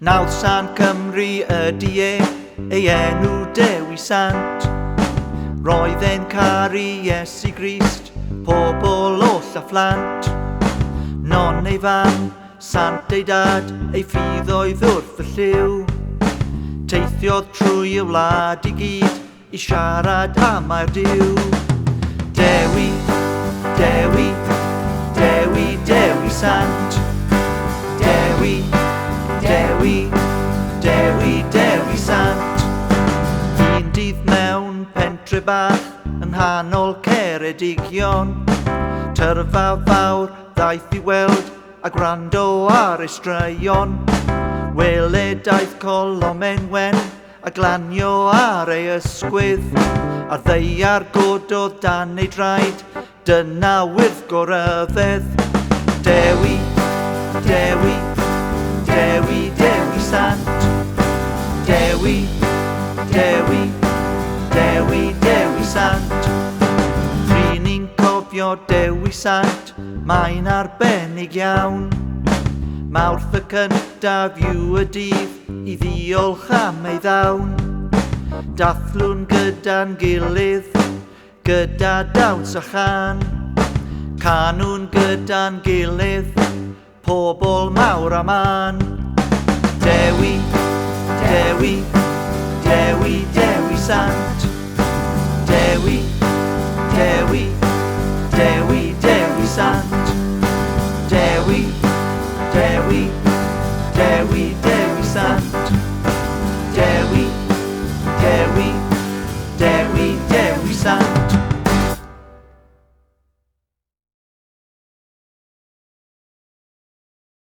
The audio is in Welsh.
Nawdd San Cymru ydy ei enw Dewi Sant. Roedd e'n caru Iesu Grist, pobl oll a phlant. Non ei fam, Sant ei dad, ei ffydd oedd wrth y lliw. Teithiodd trwy y wlad i gyd, i siarad am ai'r Duw. Dewi, Dewi, Dewi, Dewi Sant. Dewi, Dewi, Dewi, Dewi Sant. Un dydd mewn pentre bach yng nghanol Ceredigion. Tyrfa fawr ddaeth i weld a gwrando ar ei straeon. Weledaeth colomen wen a glanio ar ei ysgwydd. A'r ddeiar gododd dan ei draed, dyna wyddgoryddedd. Dewi, Dewi, Dewi, Dewi Sant. Dewi, Dewi, Dewi, Dewi Sant. Rydyn ni'n cofio Dewi Sant, mae'n arbennig iawn. Mawrth y cyntaf yw y dydd i ddiolch am ei ddawn. Dathlwn gyda'n gilydd, gyda dawns a chan. Canwn gyda'n gilydd, pobl mawr a man. Dewi, Dewi, Dewi, Dewi Sant. Dewi, Dewi, Dewi,